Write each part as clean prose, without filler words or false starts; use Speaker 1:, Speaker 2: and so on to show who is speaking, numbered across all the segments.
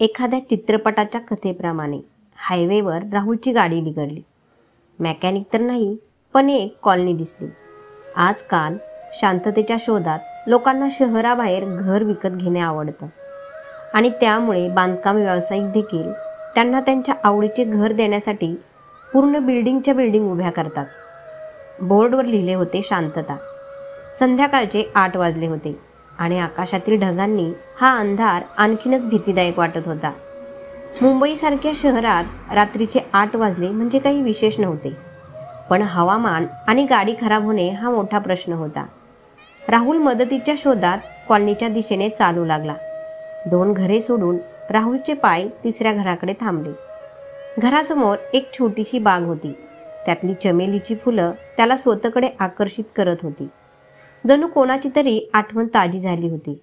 Speaker 1: एखाद्या चित्रपटाच्या कथेप्रमाणे हायवेवर राहुलची गाडी बिघडली. मेकॅनिक तर नाही, पण एक कॉलनी दिसली. आजकाल शांततेच्या शोधात लोकांना शहराबाहेर घर विकत घेणे आवडतं आणि त्यामुळे बांधकाम व्यावसायिक देखील त्यांना त्यांच्या आवडीचे घर देण्यासाठी पूर्ण बिल्डिंगच्या बिल्डिंग उभ्या करतात. बोर्डवर लिहिले होते शांतता. संध्याकाळचे 8 वाजले होते आणि आकाशातील ढगांनी हा अंधार आणखीनच भीतीदायक वाटत होता. मुंबईसारख्या शहरात रात्रीचे 8 वाजले म्हणजे काही विशेष नव्हते, पण हवामान आणि गाडी खराब होणे हा मोठा प्रश्न होता. राहुल मदतीच्या शोधात कॉलनीच्या दिशेने चालू लागला. 2 घरे सोडून राहुलचे पाय 3ऱ्या घराकडे थांबले. घरासमोर एक छोटीशी बाग होती. त्यातली चमेलीची फुलं त्याला स्वतःकडे आकर्षित करत होती. जणू कोणाची तरी आठवण ताजी झाली होती.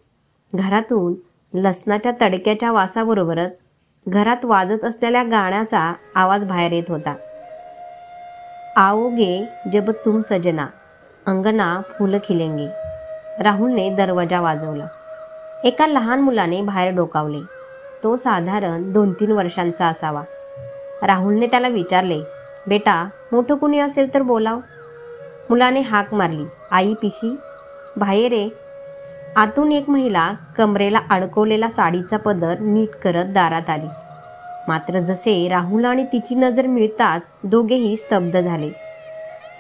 Speaker 1: घरातून लसणाच्या तडक्याच्या वासाबरोबरच घरात वाजत असलेल्या गाण्याचा आवाज बाहेर येत होता. आओगे जब तुम सजना, अंगना फूल खिलेंगे. राहुलने दरवाजा वाजवला. एका लहान मुलाने बाहेर डोकावले. तो साधारण 2-3 वर्षांचा असावा. राहुलने त्याला विचारले, बेटा, मोठं कुणी असेल तर बोलाव. मुलाने हाक मारली, आई पिशी, बाहेर ये. आतून एक महिला कमरेला अडकवलेला साडीचा पदर नीट करत दारात आली. मात्र जसे राहुल आणि तिची नजर मिळताच दोघेही स्तब्ध झाले.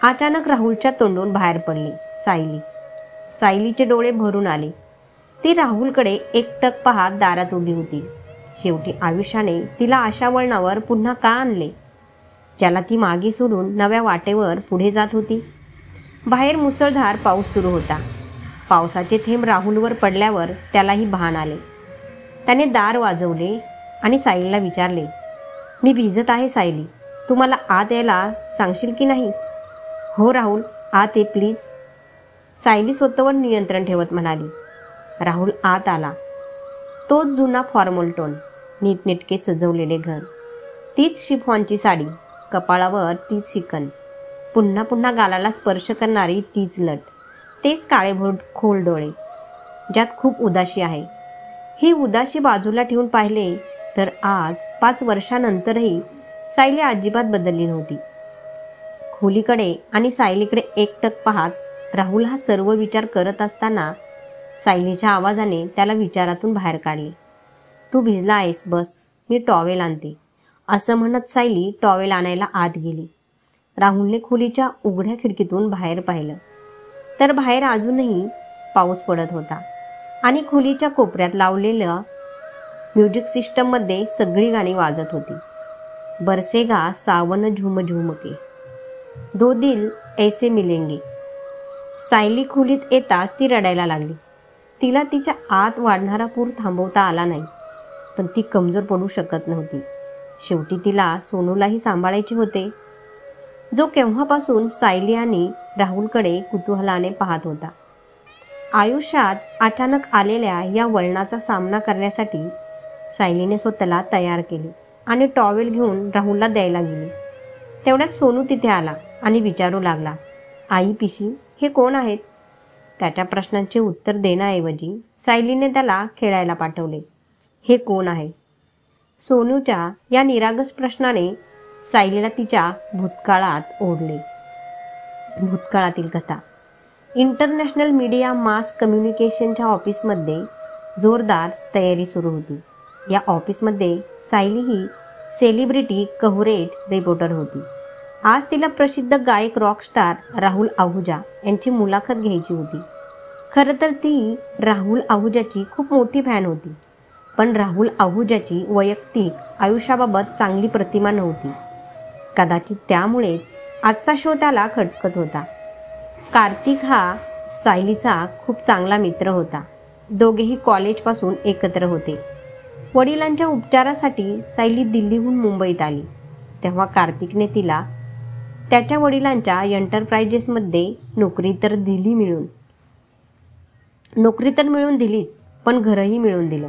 Speaker 1: अचानक राहुलच्या तोंडून बाहेर पडली, सायली. सायलीचे डोळे भरून आले. ती राहुलकडे एकटक पाहत दारात उभी होती. शेवटी आयुष्याने तिला अशा वळणावर पुन्हा का आणले, ज्याला ती मागे सोडून नव्या वाटेवर पुढे जात होती. बाहेर मुसळधार पाऊस सुरू होता. पावसाचे थेंब राहुलवर पडल्यावर त्यालाही भान आले. त्याने दार वाजवले आणि सायलीला विचारले, मी भिजत आहे सायली, तू मला आत यायला सांगशील की नाही? हो राहुल, आत ये प्लीज. सायली स्वतःवर नियंत्रण ठेवत म्हणाली. राहुल आत आला. तोच जुना फॉर्मल टोन, नीटनेटके सजवलेले घर, तीच शिफॉनची साडी, कपाळावर तीच शिकन, पुन्हा पुन्हा गालाला स्पर्श करणारी तीच लट, तेच काळेभोर खोल डोळे, ज्यात खूप उदासी आहे. ही उदासी बाजूला ठेवून पाहिले तर आज 5 वर्षानंतरही सायली अजिबात बदलली नव्हती. खोलीकडे आणि सायलीकडे एकटक पाहत राहुल हा सर्व विचार करत असताना सायलीच्या आवाजाने त्याला विचारातून बाहेर काढले. तू भिजला आहेस, बस, मी टॉवेल आणते. असं म्हणत सायली टॉवेल आणायला आत गेली. राहुलने खोलीच्या उघड्या खिडकीतून बाहेर पाहिलं तर बाहेर अजूनही पाऊस पडत होता आणि खोलीच्या कोपऱ्यात लावलेल्या म्युझिक सिस्टममध्ये सगळी गाणी वाजत होती. बरसेगा सावन झूम झूम के, दो दिल ऐसे मिलेंगे. सायली खोलीत येताच ती रडायला लागली. तिला तिच्या आत वाढणारा पूर थांबवता आला नाही, पण ती कमजोर पडू शकत नव्हती. शेवटी तिला सोनूलाही सांभाळायचे होते, जो केव्हापासून सायली आणि राहुलकडे कुतूहलाने पाहत होता. आयुष्यात अचानक आलेल्या या वळणाचा सामना करण्यासाठी सायलीने स्वतःला तयार केले आणि टॉवेल घेऊन राहुलला द्यायला गेली. तेवढ्यात सोनू तिथे आला आणि विचारू लागला, आई पिशी, हे कोण आहेत? त्याच्या प्रश्नांचे उत्तर देण्याऐवजी सायलीने त्याला खेळायला पाठवले. हे कोण आहे? सोनूच्या या निरागस प्रश्नाने सायलीला तिच्या भूतकाळात ओढले. भूतकाळातील कथा. इंटरनॅशनल मीडिया मास कम्युनिकेशनच्या ऑफिसमध्ये जोरदार तयारी सुरू होती. या ऑफिसमध्ये सायली ही सेलिब्रिटी कव्हरेज रिपोर्टर होती. आज तिला प्रसिद्ध गायक रॉकस्टार राहुल आहुजा यांची मुलाखत घ्यायची होती. खरं तर ती राहुल आहुजाची खूप मोठी फॅन होती, पण राहुल आहुजाची वैयक्तिक आयुष्याबाबत चांगली प्रतिमा नव्हती. कदाचित त्यामुळेच आजचा शो त्याला खटकत होता. कार्तिक हा सायलीचा खूप चांगला मित्र होता. दोघेही कॉलेजपासून एकत्र होते. वडिलांच्या उपचारासाठी सायली दिल्लीहून मुंबईत आली तेव्हा कार्तिकने तिला त्याच्या वडिलांच्या एंटरप्राइजेसमध्ये नोकरी तर मिळून दिलीच, पण घरही मिळून दिलं.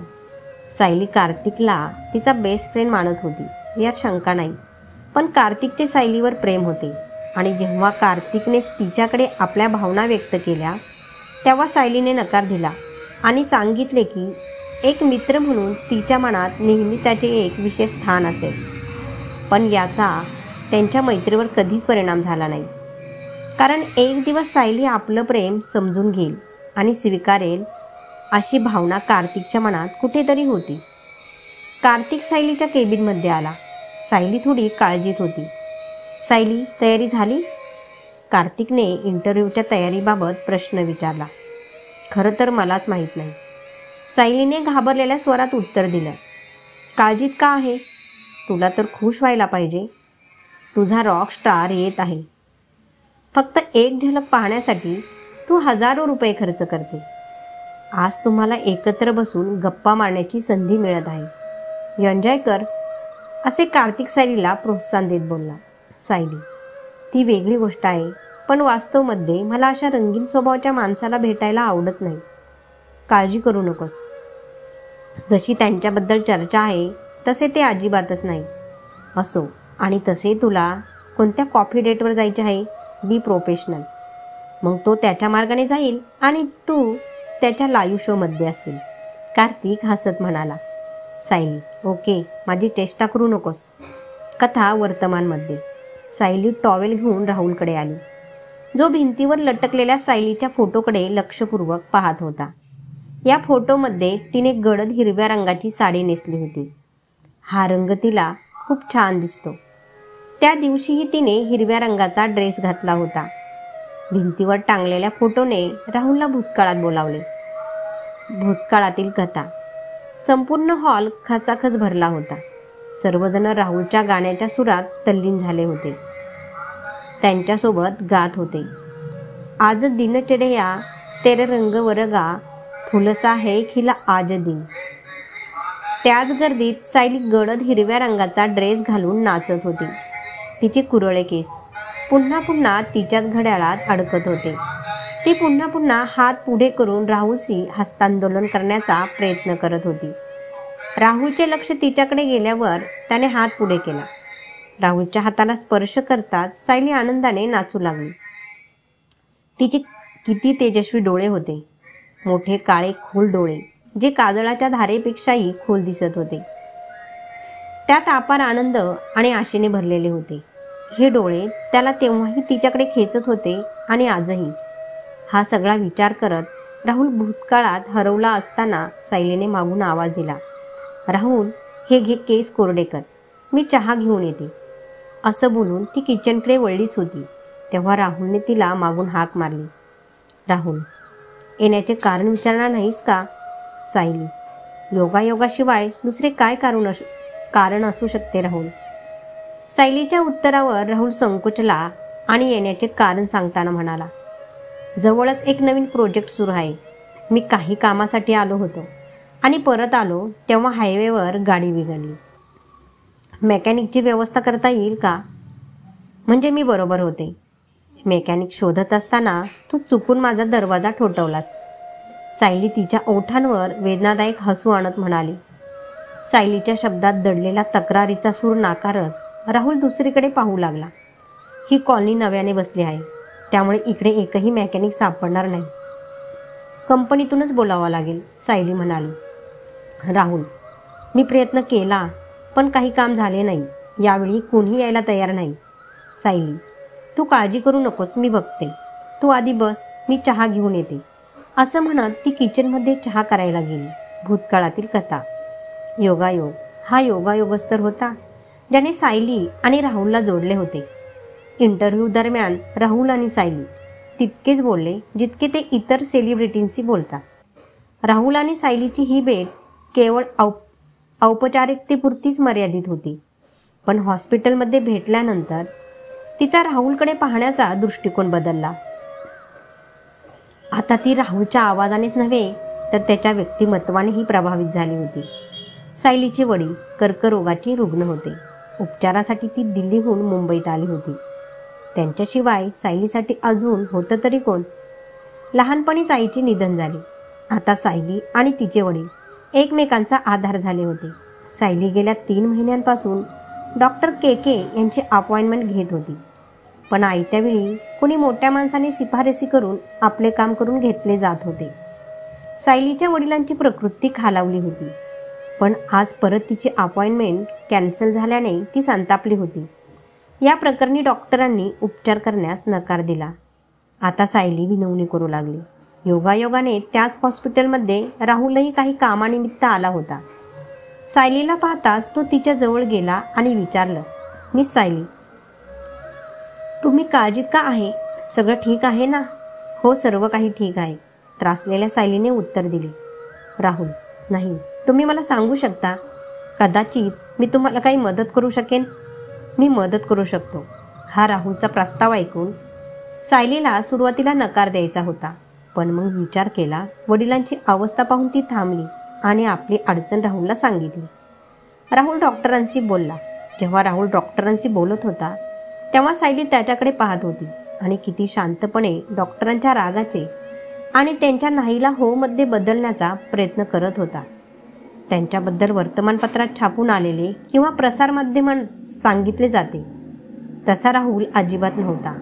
Speaker 1: सायली कार्तिकला तिचा बेस्ट फ्रेंड मानत होती, यात शंका नाही. पण कार्तिकचे सायलीवर प्रेम होते आणि जेव्हा कार्तिकने तिच्याकडे आपल्या भावना व्यक्त केल्या तेव्हा सायलीने नकार दिला आणि सांगितले की एक मित्र म्हणून तिच्या मनात नेहमी त्याचे एक विशेष स्थान असेल. पण याचा त्यांच्या मैत्रीवर कधीच परिणाम झाला नाही. कारण एक दिवस सायली आपलं प्रेम समजून घेईल आणि स्वीकारेल अशी भावना कार्तिकच्या मनात कुठेतरी होती. कार्तिक सायलीच्या केबिनमध्ये आला. सायली थोडी काळजीत होती. सायली, तयारी झाली? कार्तिकने इंटरव्ह्यूच्या तयारीबाबत प्रश्न विचारला. खरं तर मलाच माहीत नाही, सायलीने घाबरलेल्या स्वरात उत्तर दिलं. काळजीत का आहे? तुला तर खुश व्हायला पाहिजे. तुझा रॉक स्टार येत आहे. फक्त एक झलक पाहण्यासाठी तू हजारो रुपये खर्च करते. आज तुम्हाला एकत्र बसून गप्पा मारण्याची संधी मिळत आहे. एन्जॉय कर, असे कार्तिक सायलीला प्रोत्साहन देत बोलला. सायली, ती वेगळी गोष्ट आहे, पण वास्तवमध्ये मला अशा रंगीन स्वभावाच्या माणसाला भेटायला आवडत नाही. काळजी करू नकोस. जशी त्यांच्याबद्दल चर्चा आहे तसे ते अजिबातच नाही. असो, आणि तसे तुला कोणत्या कॉफी डेटवर जायचे आहे? Be professional. मग तो त्याच्या मार्गाने जाईल आणि तू त्याच्या लाईव्ह शोमध्ये असेल. कार्तिक हसत म्हणाला. सायली, ओके, माझी चेष्टा करू नकोस. कथा वर्तमानमध्ये. सायली टॉवेल घेऊन राहुलकडे आली, जो भिंतीवर लटकलेल्या सायलीच्या फोटोकडे लक्षपूर्वक पाहत होता. या फोटोमध्ये तिने गडद हिरव्या रंगाची साडी नेसली होती. हा रंग तिला खूप छान दिसतो. त्या दिवशीही तिने हिरव्या रंगाचा ड्रेस घातला होता. भिंतीवर टांगलेल्या फोटोने राहुलला भूतकाळात बोलावले. भूतकाळातील कथा. संपूर्ण हॉल खचाखच भरला होता. सर्वजण राहुलच्या गाण्याच्या सुरात तल्लीन झाले होते. त्यांच्यासोबत गात होते. आज दिन चढया तेरे रंग वरगा, फुलसा है खिला आज दिन. त्याच गर्दीत सायली गडद हिरव्या रंगाचा ड्रेस घालून नाचत होती. तिचे कुरळे केस पुन्हा पुन्हा तिच्याच घड्याळात अडकत होते. ती पुन्हा पुन्हा हात पुढे करून राहुलशी हस्तांदोलन करण्याचा प्रयत्न करत होती. राहुलचे लक्ष तिच्याकडे गेल्यावर त्याने हात पुढे केला. राहुलच्या हाताला स्पर्श करताच सायली आनंदाने नाचू लागली. तिचे किती तेजस्वी डोळे होते. मोठे काळे खोल डोळे, जे काजळाच्या धारेपेक्षाही खोल दिसत होते. त्यात अपार आनंद आणि आशेने भरलेले होते. हे डोळे त्याला तेव्हाही तिच्याकडे खेचत होते आणि आजही. हा सगळा विचार करत राहुल भूतकाळात हरवला असताना सायलीने मागून आवाज दिला. राहुल, हे घे केस कोरडे कर, मी चहा घेऊन येते. असं बोलून ती किचनकडे वळलीच होती तेव्हा राहुलने तिला मागून हाक मारली. राहुल, येण्याचे कारण विचारणार नाहीस का? सायली, योगायोगाशिवाय दुसरे काय कारण असू शकते राहुल? सायलीच्या उत्तरावर राहुल संकोचला आणि येण्याचे कारण सांगताना म्हणाला. जवळच एक नवीन प्रोजेक्ट सुरू आहे. मी काही कामासाठी आलो होतो आणि परत आलो तेव्हा हायवेवर गाडी बिघडली. मेकॅनिकची व्यवस्था करता येईल का? म्हणजे मी बरोबर होते. मेकॅनिक शोधत असताना तू चुकून माझा दरवाजा ठोठवलास. सायली तिच्या ओठांवर वेदनादायक हसू आणत म्हणाली. सायलीच्या शब्दात दडलेला तक्रारीचा सूर नाकारत राहुल दुसरीकडे पाहू लागला. ही कॉलनी नव्याने बसली आहे, त्यामुळे इकडे एकही मेकॅनिक सापडणार नाही. कंपनीतूनच बोलावं लागेल, सायली म्हणाली. राहुल, मी प्रयत्न केला पण काही काम झाले नाही. यावेळी कोणी यायला तयार नाही. सायली, तू काळजी करू नकोस, मी बघते. तू आधी बस, मी चहा घेऊन येते. असं म्हणत ती किचनमध्ये चहा करायला गेली. भूतकाळातील कथा. योगायोग. हा योगायोगच तर होता ज्याने सायली आणि राहुलला जोडले होते. इंटरव्ह्यू दरम्यान राहुल आणि सायली तितकेच बोलले जितके ते इतर सेलिब्रिटींशी बोलतात. राहुल आणि सायलीची ही भेट केवळ औपचारिकतेपुरतीच मर्यादित होती. पण हॉस्पिटलमध्ये भेटल्यानंतर तिचा राहुलकडे पाहण्याचा दृष्टिकोन बदलला. आता ती राहुलच्या आवाजानेच नव्हे तर त्याच्या व्यक्तिमत्वानेही प्रभावित झाली होती. सायलीचे वडील कर्करोगाचे रुग्ण होते. उपचारासाठी ती दिल्लीहून मुंबईत आली होती. त्यांच्याशिवाय सायलीसाठी अजून होतं तरी कोण? लहानपणीच आईचे निधन झाले. आता सायली आणि तिचे वडील एकमेकांचा आधार झाले होते. सायली गेल्या 3 महिन्यांपासून डॉक्टर के यांची अपॉइंटमेंट घेत होती. पण आयत्या वेळी कोणी मोठ्या माणसाने शिफारसी करून आपले काम करून घेतले जात होते. सायलीच्या वडिलांची प्रकृती खालावली होती, पण आज परत तिची अपॉइंटमेंट कॅन्सल झाल्याने ती संतापली होती. या प्रकरणी डॉक्टरांनी उपचार करण्यास नकार दिला. आता सायली विनवणी करू लागली. योगायोगाने त्याच हॉस्पिटलमध्ये राहुलही काही कामानिमित्त आला होता. सायलीला पाहताच तो तिच्या जवळ गेला आणि विचारलं, मिस सायली, तुम्ही काळजीत का आहे? सगळं ठीक आहे ना? हो, सर्व काही ठीक आहे, त्रासलेल्या सायलीने उत्तर दिले. राहुल, नाही, तुम्ही मला सांगू शकता? कदाचित मी तुम्हाला काही मदत करू शकेन. मी मदत करू शकतो. हा राहुलचा प्रस्ताव ऐकून सायलीला सुरुवातीला नकार द्यायचा होता, पण मग विचार केला. वडिलांची अवस्था पाहून ती थांबली आणि आपली अडचण राहुलला सांगितली. राहुल डॉक्टरांशी बोलला. जेव्हा राहुल डॉक्टरांशी बोलत होता तेव्हा सायली त्याच्याकडे पाहत होती आणि किती शांतपणे डॉक्टरांच्या रागाचे आणि त्यांच्या नाहीला हो मध्ये बदलण्याचा प्रयत्न करत होता. त्यांच्याबद्दल वर्तमानपत्रात छापून आलेले किंवा प्रसारमाध्यमात सांगितले जाते तसा राहुल अजिबात नव्हता.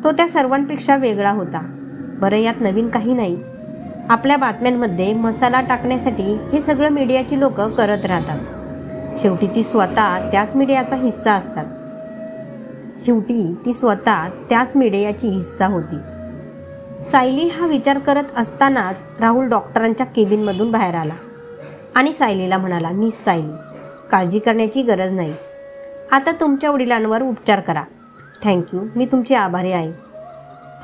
Speaker 1: तो त्या सर्वांपेक्षा वेगळा होता. बरं, यात नवीन काही नाही. आपल्या बातम्यांमध्ये मसाला टाकण्यासाठी हे सगळं मीडियाची लोक करत राहतात. शेवटी ती स्वतः त्याच मीडियाचा हिस्सा होती. सायली हा विचार करत असतानाच राहुल डॉक्टरांच्या केबिनमधून बाहेर आला आणि सायलीला म्हणाला, मिस सायली, काळजी करण्याची गरज नाही. आता तुमच्या वडिलांवर उपचार करा. थँक्यू, मी तुमची आभारी आहे.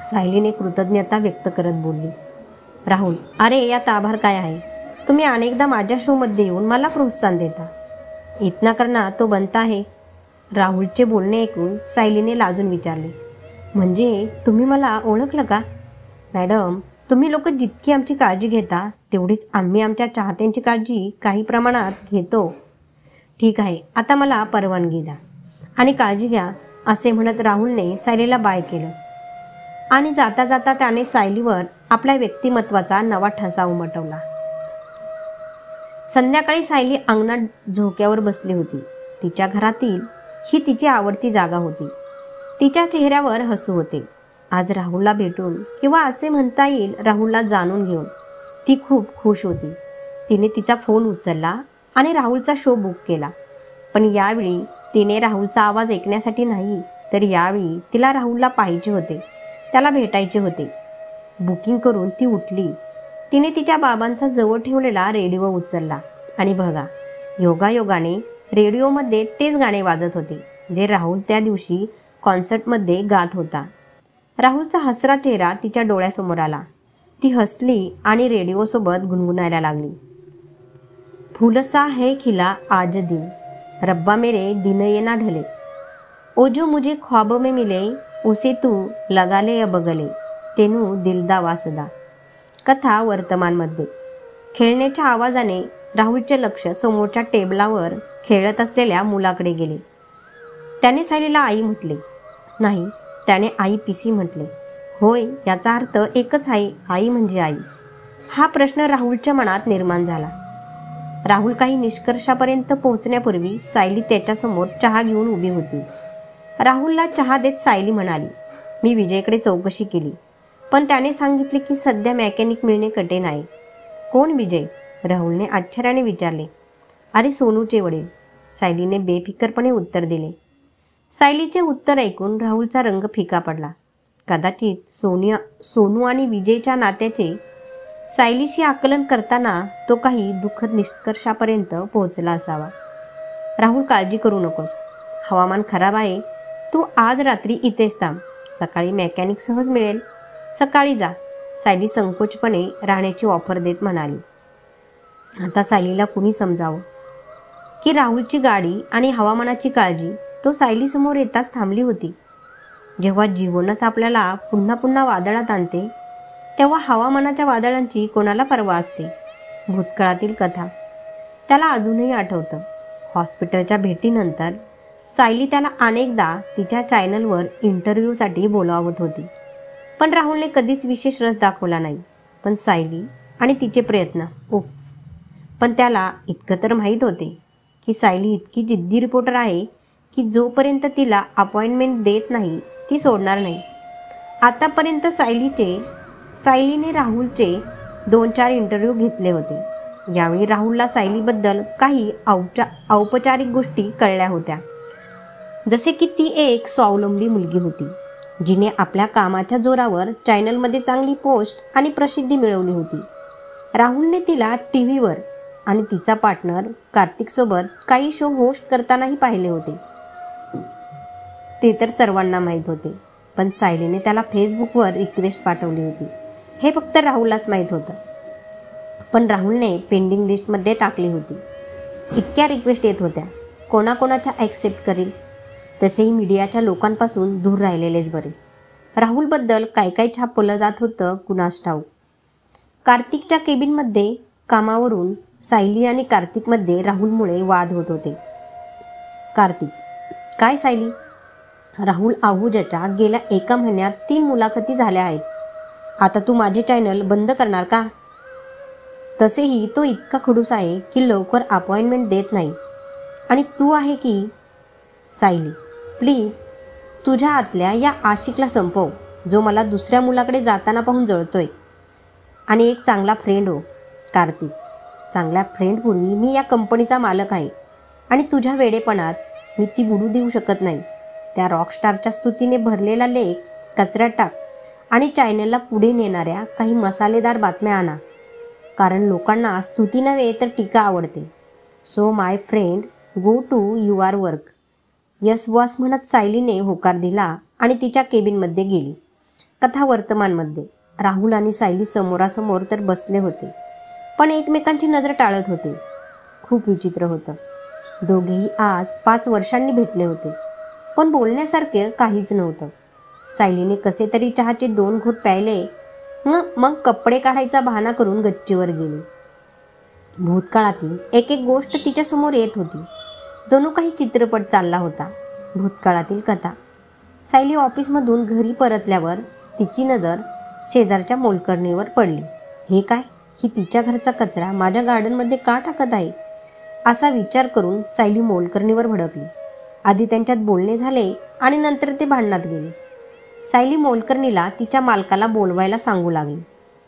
Speaker 1: सायलीने कृतज्ञता व्यक्त करत बोलली. राहुल, अरे यात आभार काय आहे? तुम्ही अनेकदा माझ्या शोमध्ये येऊन मला प्रोत्साहन देता. इतना करना तो बनता है. राहुलचे बोलणे ऐकून सायलीने लाजून विचारले, म्हणजे तुम्ही मला ओळखलं का? मॅडम, तुम्ही लोक जितकी आमची काळजी घेता तेवढीच आम्ही आमच्या चाहत्यांची काळजी काही प्रमाणात घेतो. ठीक आहे, आता मला परवानगी द्या आणि काळजी घ्या, असे म्हणत राहुलने सायलीला बाय केलं आणि जाता जाता त्याने सायलीवर आपल्या व्यक्तिमत्वाचा नवा ठसा उमटवला. संध्याकाळी सायली अंगणात झोक्यावर बसली होती. तिच्या घरातील ही तिची आवडती जागा होती. तिच्या चेहऱ्यावर हसू होते. आज राहुलला भेटून किंवा असे म्हणता येईल राहुलला जाणून घेऊन ती खूप खुश होती. तिने तिचा फोन उचलला आणि राहुलचा शो बुक केला. पण यावेळी तिने राहुलचा आवाज ऐकण्यासाठी नाही, तर यावेळी तिला राहुलला पाहिजे होते, त्याला भेटायचे होते. बुकिंग करून ती उठली. तिने तिच्या बाबांचा जवळ ठेवलेला रेडिओ उचलला आणि बघा, योगायोगाने रेडिओमध्ये तेच गाणे वाजत होते जे राहुल त्या दिवशी कॉन्सर्टमध्ये गात होता. राहुलचा हसरा चेहरा तिच्या डोळ्यासमोर आला. ती हसली आणि रेडिओसोबत गुणगुणायला लागली. फूलसा है खिला आज दिन, रब्बा मेरे दिन ये ना ढले, ओ जो मुझे ख्वाब में मिले, उसे तू लगा ले अब गले, तेनू दिलदा वासदा. कथा वर्तमानमध्ये. खेळण्याच्या आवाजाने राहुलचे लक्ष समोरच्या टेबलावर खेळत असलेल्या मुलाकडे गेले. त्याने सायलीला आई म्हटले. नाही, त्याने आई पिसी म्हटले. होय, याचा अर्थ एकच आहे, आई म्हणजे आई. हा प्रश्न राहुलच्या मनात निर्माण झाला. राहुल काही निष्कर्षापर्यंत पोहोचण्यापूर्वी सायली त्याच्यासमोर चहा घेऊन उभी होती. राहुलला चहा देत सायली म्हणाली, मी विजयकडे चौकशी केली, पण त्याने सांगितले की सध्या मेकॅनिक मिळणे कठीण आहे. कोण विजय? राहुलने आश्चर्याने विचारले. अरे, सोनूचे वडील, सायलीने बेफिकरपणे उत्तर दिले. सायलीचे उत्तर ऐकून राहुलचा रंग फिका पडला. कदाचित सोनू आणि विजयच्या नात्याचे सायलीशी आकलन करताना तो काही दुःखद निष्कर्षापर्यंत पोहोचला असावा. राहुल, काळजी करू नकोस. हवामान खराब आहे. तू आज रात्री इथेच थांब. सकाळी मेकॅनिक सहज मिळेल. सकाळी जा, सायली संकोचपणे राहण्याची ऑफर देत म्हणाली. आता सायलीला कुणी समजावं की राहुलची गाडी आणि हवामानाची काळजी तो सायलीसमोर येताच थांबली होती. जेव्हा जीवनच आपल्याला पुन्हा पुन्हा वादळात आणते तेव्हा हवामानाच्या वादळांची कोणाला पर्वा असते. भूतकाळातील कथा त्याला अजूनही आठवतं. हॉस्पिटलच्या भेटीनंतर सायली त्याला अनेकदा तिच्या चॅनलवर इंटरव्ह्यूसाठी बोलावत होती, पण राहुलने कधीच विशेष रस दाखवला नाही. पण सायली आणि तिचे प्रयत्न पण त्याला इतकं तर माहीत होते की सायली इतकी जिद्दी रिपोर्टर आहे की जोपर्यंत तिला अपॉइंटमेंट देत नाही ती सोडणार नाही. आतापर्यंत सायलीने राहुलचे 2-4 इंटरव्ह्यू घेतले होते. यावेळी राहुलला सायलीबद्दल काही औपचारिक गोष्टी कळल्या होत्या. जसे की ती एक स्वावलंबी मुलगी होती, जिने आपल्या कामाच्या जोरावर चॅनलमध्ये चांगली पोस्ट आणि प्रसिद्धी मिळवली होती. राहुलने तिला टीव्हीवर आणि तिचा पार्टनर कार्तिकसोबत काही शो होस्ट करतानाही पाहिले होते. ते तर सर्वांना माहीत होते, पण सायलीने त्याला फेसबुकवर रिक्वेस्ट पाठवली होती हे फक्त राहुललाच माहीत होतं. पण राहुलने पेंडिंग लिस्टमध्ये टाकली होती. इतक्या रिक्वेस्ट येत होत्या, कोणाकोणाच्या ॲक्सेप्ट करेल? तसेही मीडियाच्या लोकांपासून दूर राहिलेलेच बरे. राहुलबद्दल काय काय छापलं जात होतं कुणास ठाऊक. कार्तिकच्या केबिनमध्ये कामावरून सायली आणि कार्तिकमध्ये राहुलमुळे वाद होत होते. कार्तिक: काय सायली? राहुल आहुजाच्या गेल्या 1 महिन्यात 3 मुलाखती झाल्या आहेत. आता तू माझे चॅनल बंद करणार का? तसेही तो इतका खडूस आहे की लवकर अपॉइंटमेंट देत नाही. आणि तू आहे की? सायली: प्लीज तुझ्या आतल्या या आशिकला संपव, जो मला दुसऱ्या मुलाकडे जाताना पाहून जळतोय. आणि एक चांगला फ्रेंड हो. कार्तिक: चांगल्या फ्रेंडपूर्वी मी या कंपनीचा मालक आहे आणि तुझ्या वेडेपणात मी ती बुडू देऊ शकत नाही. त्या रॉकस्टारच्या स्तुतीने भरलेला लेख कचऱ्यात टाक आणि चॅनलला पुढे नेणाऱ्या काही मसालेदार बातम्या आणा, कारण लोकांना स्तुती नव्हे तर टीका आवडते. So my friend, go to your work. Yes boss म्हणत सायलीने होकार दिला आणि तिच्या केबिनमध्ये गेली. कथा वर्तमानमध्ये राहुल आणि सायली समोरासमोर तर बसले होते, पण एकमेकांची नजर टाळत होते. खूप विचित्र होतं. दोघेही आज 5 वर्षांनी भेटले होते, पण बोलण्यासारखे काहीच नव्हतं. सायलीने कसे तरी चहाचे 2 घोट प्यायले, मग कपडे काढायचा बहाणा करून गच्चीवर गेली. भूतकाळातील एक एक गोष्ट तिच्यासमोर येत होती. जणू काही चित्रपट चालला होता. भूतकाळातील कथा. सायली ऑफिसमधून घरी परतल्यावर तिची नजर शेजारच्या मोलकरणीवर पडली. हे काय? ही तिच्या घरचा कचरा माझ्या गार्डनमध्ये का टाकत आहे? असा विचार करून सायली मोलकरणीवर भडकली. आधी त्यांच्यात बोलणे झाले आणि नंतर ते भांडणात गेले. सायली मोलकरणीला तिच्या मालकाला बोलवायला सांगू लागली.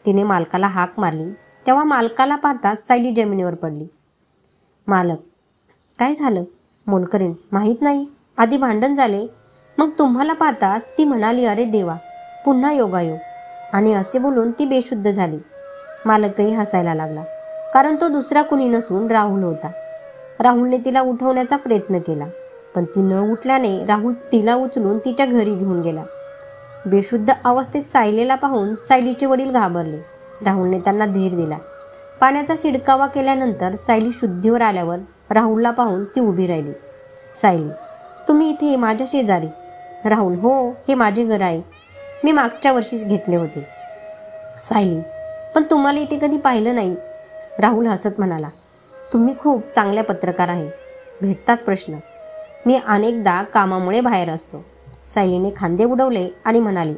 Speaker 1: तिने मालकाला हाक मारली, तेव्हा मालकाला पाहताच सायली जमिनीवर पडली. मालक: काय झालं? मोलकरीण: माहीत नाही. आधी भांडण झाले, मग तुम्हाला पाहताच ती म्हणाली, अरे देवा, पुन्हा योगायोग. आणि असे बोलून ती बेशुद्ध झाली. मालकही हसायला लागला, कारण तो दुसरा कुणी नसून राहुल होता. राहुलने तिला उठवण्याचा प्रयत्न केला, पण ती न उठल्याने राहुल तिला उचलून तिच्या घरी घेऊन गेला. बेशुद्ध अवस्थेत सायलीला पाहून सायलीचे वडील घाबरले. राहुलने त्यांना धीर दिला. पाण्याचा शिडकावा केल्यानंतर सायली शुद्धीवर आल्यावर राहुलला पाहून ती उभी राहिली. सायली: तुम्ही इथे माझ्या शेजारी? राहुल: हो, हे माझे घर आहे. मी मागच्या वर्षीच घेतले होते. सायली: पण तुम्हाला इथे कधी पाहिलं नाही. राहुल हसत म्हणाला, तुम्ही खूप चांगल्या पत्रकार आहे. भेटताच प्रश्न. मी अनेकदा कामामुळे बाहेर असतो. सायलीने खांदे उडवले आणि म्हणाली,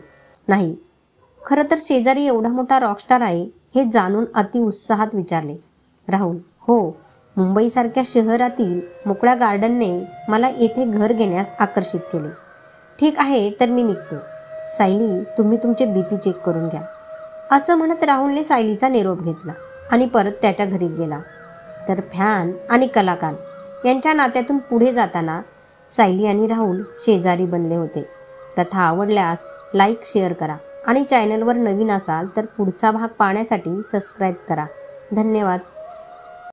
Speaker 1: नाही. खरं तर शेजारी एवढा मोठा रॉकस्टार आहे हे जाणून अतिउत्साहात विचारले. राहुल: हो, मुंबईसारख्या शहरातील मोकळ्या गार्डनने मला येथे घर घेण्यास आकर्षित केले. ठीक आहे, तर मी निघतो. सायली, तुम्ही तुमचे BP चेक करून घ्या. असं म्हणत राहुलने सायलीचा निरोप घेतला आणि परत त्याच्या घरी गेला. तर फॅन आणि कलाकार यांच्या नात्यातून पुढे जाताना सायली आणि राहुल शेजारी बनले होते. कथा आवडल्यास लाईक, शेअर करा आणि चॅनलवर नवीन असाल तर पुढचा भाग पाहण्यासाठी सबस्क्राईब करा. धन्यवाद.